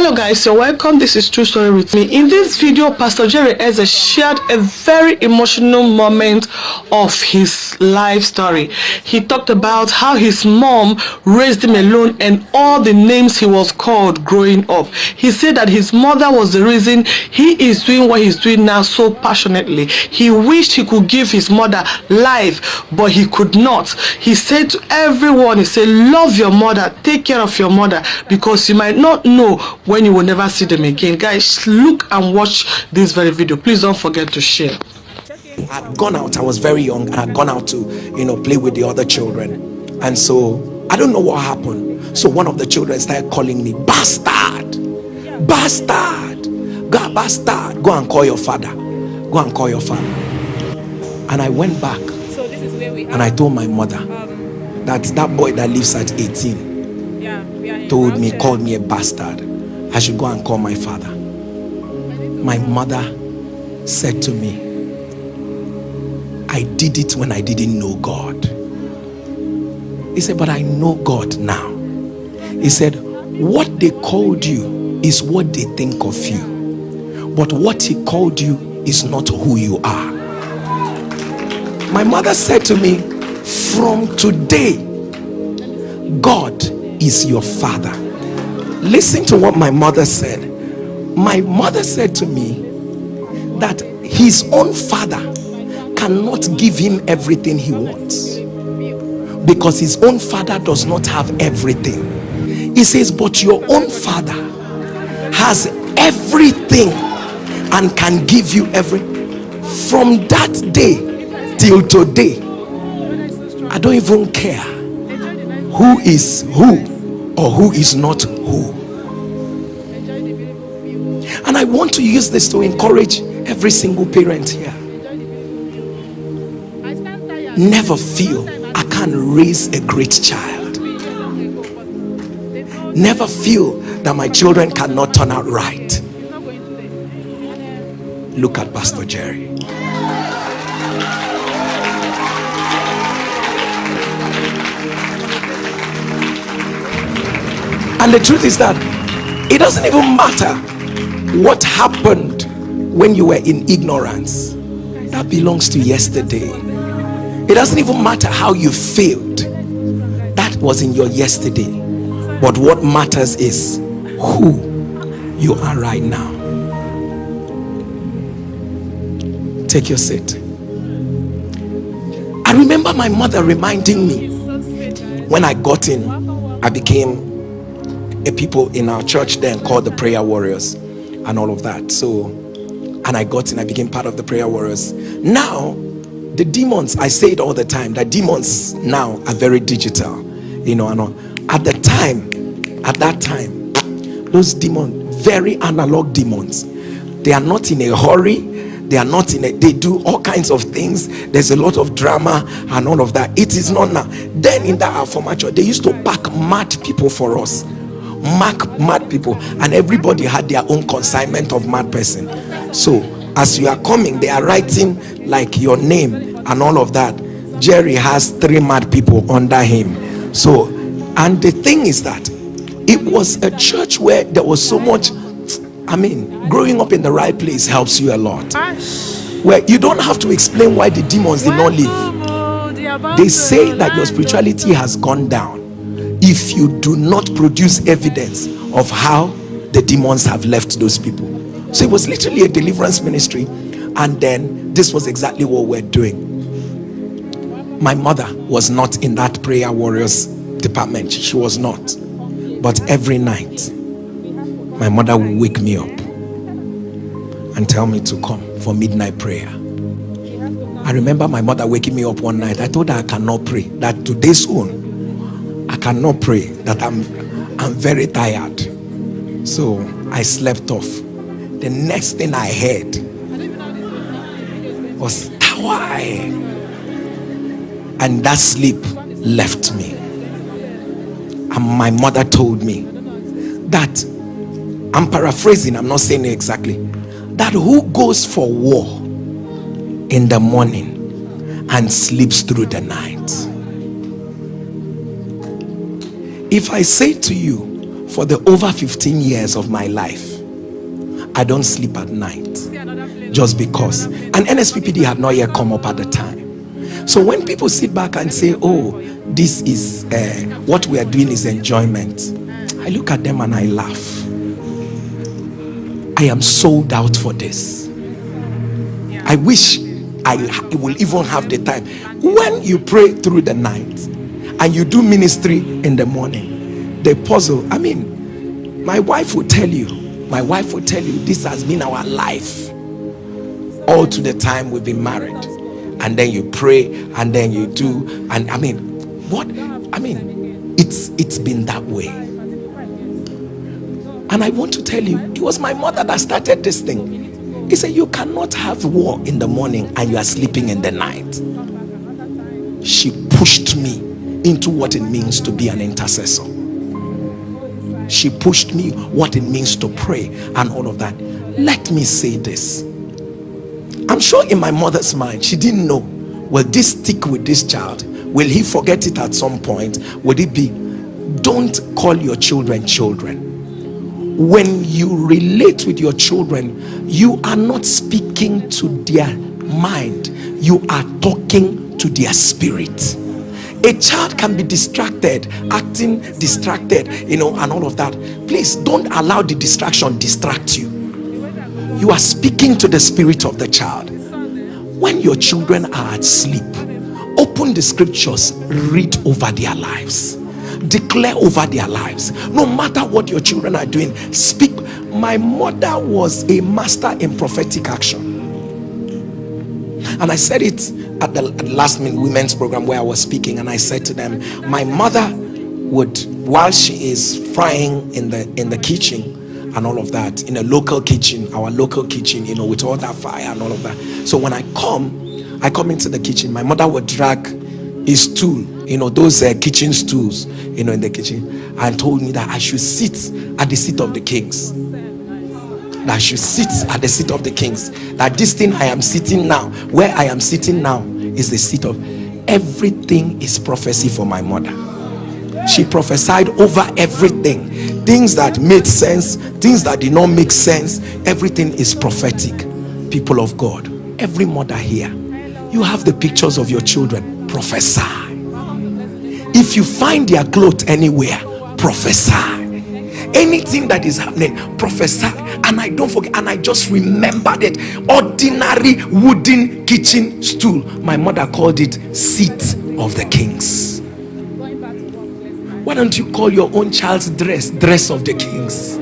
Hello guys, you're welcome. This is True Story with me. In this video, Pastor Jerry has shared a very emotional moment of his life story. He talked about how his mom raised him alone and all the names he was called growing up. He said that his mother was the reason he is doing what he's doing now so passionately. He wished he could give his mother life, but he could not. He said to everyone, he said, love your mother, take care of your mother, because you might not know when you will never see them again. Guys, look and watch this very video. Please don't forget to share. I'd gone out, I was very young, and I'd gone out to play with the other children, and so I don't know what happened. So one of the children started calling me bastard, bastard, go and call your father, and I went back and I told my mother that boy that lives at 18 called me a bastard. I should go and call my father. My mother said to me, I did it when I didn't know God. He said, but I know God now. He said, what they called you is what they think of you, but what he called you is not who you are. My mother said to me, from today, God is your father. Listen to what my mother said. My mother said to me that his own father cannot give him everything he wants, because his own father does not have everything. He says, but your own father has everything and can give you everything. From that day till today, I don't even care who is who or who is not who. And I want to use this to encourage every single parent here. Never feel I can't raise a great child. Never feel that my children cannot turn out right. Look at Pastor Jerry. And the truth is that it doesn't even matter what happened when you were in ignorance. That belongs to yesterday. It doesn't even matter how you failed. That was in your yesterday. But what matters is who you are right now. Take your seat. I remember my mother reminding me when I got in, I became a people in our church then called the Prayer Warriors and all of that. So, and I got in, I became part of the Prayer Warriors. Now, the demons, I say it all the time, that demons now are very digital, and at that time, those demons, very analog demons, they are not in a hurry. They do all kinds of things. There's a lot of drama and all of that. It is not now. Then in that former church, they used to pack mad people for us. Mad people, and everybody had their own consignment of mad person. So as you are coming, they are writing like your name and all of that. Jerry has 3 mad people under him. So, and the thing is that it was a church where there was so much. Growing up in the right place helps you a lot, where you don't have to explain why the demons did not leave. They say that your spirituality has gone down if you do not produce evidence of how the demons have left those people. So it was literally a deliverance ministry, and then this was exactly what we're doing. My mother was not in that Prayer Warriors department. She was not. But every night my mother would wake me up and tell me to come for midnight prayer. I remember my mother waking me up one night. I told her I cannot pray, that today's own I cannot pray, that I'm very tired. So I slept off. The next thing I heard was Tawai, and that sleep left me. And my mother told me that, I'm paraphrasing, I'm not saying it exactly, that who goes for war in the morning and sleeps through the night? If I say to you, for the over 15 years of my life, I don't sleep at night just because. And NSPPD had not yet come up at the time. So when people sit back and say, oh, this is what we are doing is enjoyment, I look at them and I laugh. I am sold out for this. I wish I will even have the time. When you pray through the night and you do ministry in the morning, the puzzle, my wife will tell you, this has been our life all to the time we've been married. And then you pray, and then you do, and it's been that way. And I want to tell you, it was my mother that started this thing. He said, you cannot have war in the morning and you are sleeping in the night. She pushed me into what it means to be an intercessor. She pushed me what it means to pray and all of that. Let me say this. I'm sure in my mother's mind, she didn't know, will this stick with this child? Will he forget it at some point? Would it be, don't call your children children. When you relate with your children, you are not speaking to their mind. You are talking to their spirit. A child can be distracted, acting distracted, and all of that. Please don't allow the distraction distract you. You are speaking to the spirit of the child. When your children are at sleep, open the scriptures, read over their lives, declare over their lives. No matter what your children are doing, speak. My mother was a master in prophetic action. And I said it at the last women's program where I was speaking, and I said to them, my mother would, while she is frying in the kitchen and all of that, in a local kitchen, our local kitchen, with all that fire and all of that. So when I come into the kitchen, my mother would drag a stool, those kitchen stools, in the kitchen, and told me that I should sit at the seat of the kings. That I should sit at the seat of the kings. That this thing I am sitting now, where I am sitting now, is the seat of. Everything is prophecy for my mother. She prophesied over everything. Things that made sense, things that did not make sense, everything is prophetic. People of God, every mother here, you have the pictures of your children. Prophesy. If you find their clothes anywhere, prophesy. Anything that is happening, prophesy. And I don't forget, and I just remembered it. Ordinary wooden kitchen stool. My mother called it seat of the kings. Why don't you call your own child's dress of the kings?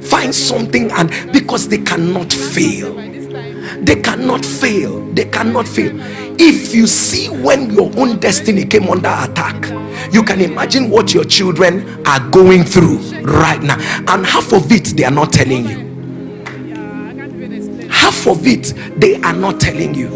Find something, and because they cannot fail. They cannot fail. They cannot fail. If you see when your own destiny came under attack, you can imagine what your children are going through right now. And half of it they are not telling you. Half of it they are not telling you.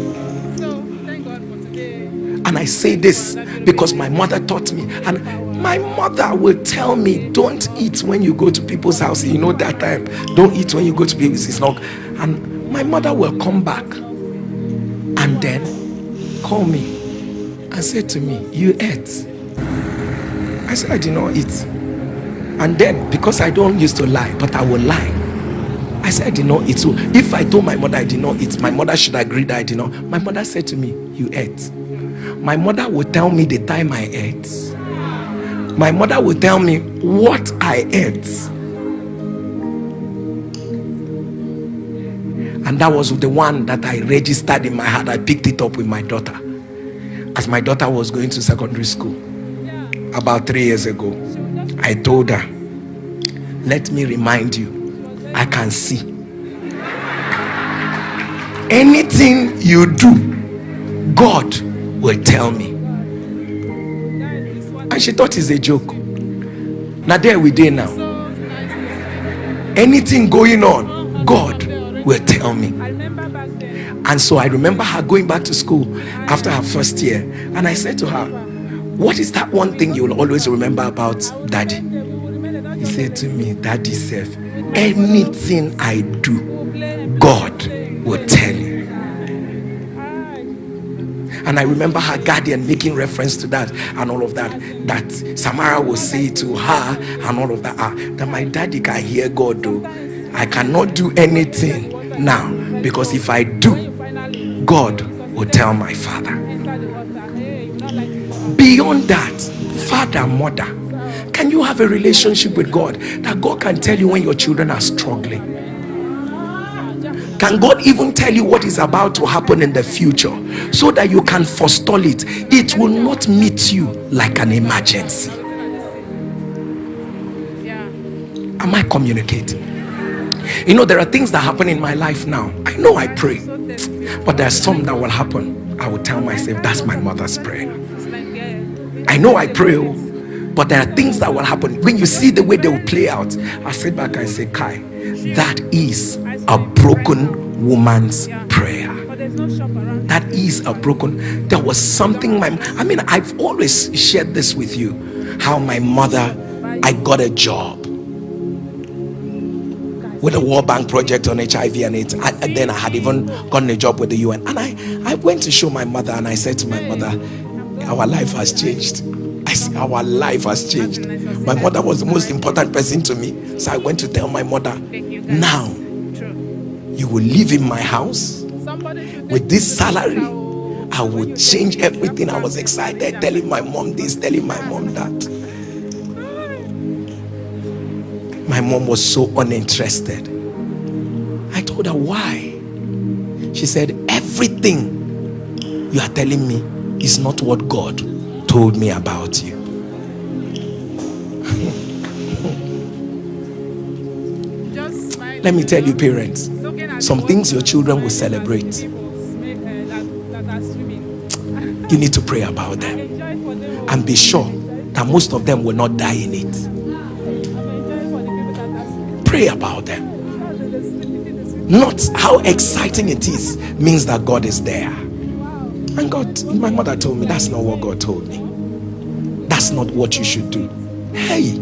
And I say this because my mother taught me, and my mother will tell me, don't eat when you go to people's house. That time, don't eat when you go to people's house. It's not. And my mother will come back and then call me and say to me, you ate? I said, I did not eat. And then, because I don't used to lie, but I will lie, I said I did not eat. So if I told my mother I did not eat, my mother should agree that I did not. My mother said to me, you ate. My mother would tell me the time I ate. My mother would tell me what I ate. And that was the one that I registered in my heart. I picked it up with my daughter as my daughter was going to secondary school about 3 years ago. I told her, let me remind you, I can see. Anything you do, God will tell me. And she thought it's a joke. Now there we did now. Anything going on, God will tell me. And so I remember her going back to school after her first year, and I said to her, what is that one thing you will always remember about Daddy? He said to me, Daddy said, anything I do, God will tell you. And I remember her guardian making reference to that and all of that, that Samara will say to her and all of that, that my daddy can hear God though. I cannot do anything now, because if I do, God will tell my father. Beyond that, father, mother, can you have a relationship with God that God can tell you when your children are struggling? Can God even tell you what is about to happen in the future so that you can forestall it? It will not meet you like an emergency. Am I communicating? You know, there are things that happen in my life now. I know I pray, but there are some that will happen. I will tell myself, that's my mother's prayer. I know I pray, but there are things that will happen. When you see the way they will play out, I sit back and say, Kai, that is a broken woman's prayer. That is a broken. There was something I've always shared this with you, how my mother, I got a job with a World Bank project on HIV and AIDS, and then I had even gotten a job with the UN. And I went to show my mother, and I said to my mother, our life has changed. I said, our life has changed. My mother was the most important person to me. So I went to tell my mother, now you will live in my house with this salary. I will change everything. I was excited, telling my mom this, telling my mom that. My mom was so uninterested. I told her, why? She said, everything you are telling me is not what God told me about you. Let me tell you, parents, some things your children will celebrate. You need to pray about them and be sure that most of them will not die in it. Pray about them. Not how exciting it is means that God is there. And my mother told me, that's not what God told me. That's not what you should do. Hey.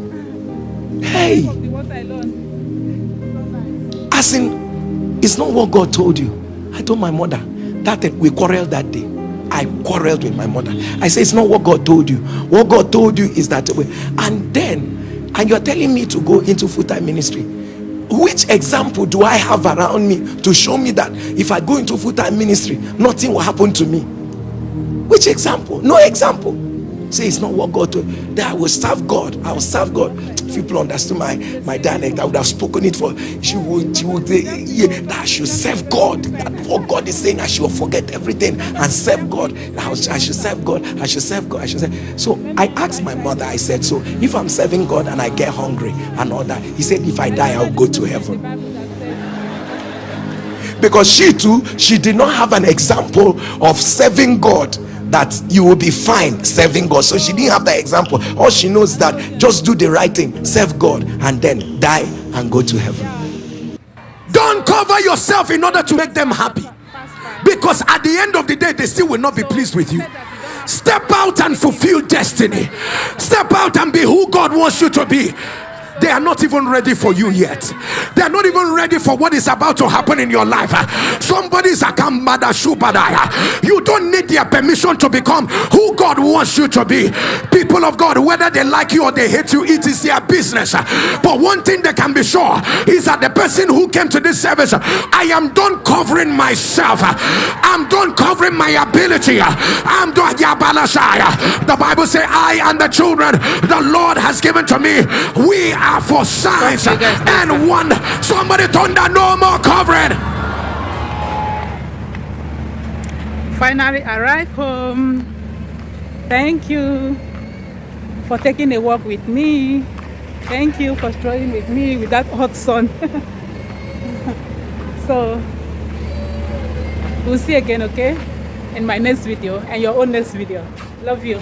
As in, it's not what God told you. I told my mother that we quarreled that day. I quarreled with my mother. I said, it's not what God told you. What God told you is that way. And you're telling me to go into full-time ministry. Which example do I have around me to show me that if I go into full-time ministry, nothing will happen to me? Which example? No example. Say it's not what God told. That I will serve God. I will serve God. If people understood my dialect, I would have spoken it for. She would that I should serve God. That what God is saying, I should forget everything and serve God. I should serve God. I should serve God. I should serve. So I asked my mother. I said, so if I'm serving God and I get hungry and all that, he said, if I die, I'll go to heaven. Because she did not have an example of serving God, that you will be fine serving God. So she didn't have that example. All she knows is that just do the right thing, serve God, and then die and go to heaven. Don't cover yourself in order to make them happy, because at the end of the day they still will not be pleased with you. Step out and fulfill destiny. Step out and be who God wants you to be. They are not even ready for you yet. They are not even ready for what is about to happen in your life. Somebody's a kambada shubadaya. You don't need their permission to become who God wants you to be. People of God, whether they like you or they hate you, it is their business. But one thing they can be sure is that the person who came to this service, I am done covering myself. I'm done covering my ability. I'm done. The Bible says, I and the children the Lord has given to me, we are for signs and wonder. Somebody thunder, no more covering. Finally arrived home. Thank you for taking a walk with me. Thank you for strolling with me with that hot sun. So we'll see again, okay, in my next video and your own next video. Love you.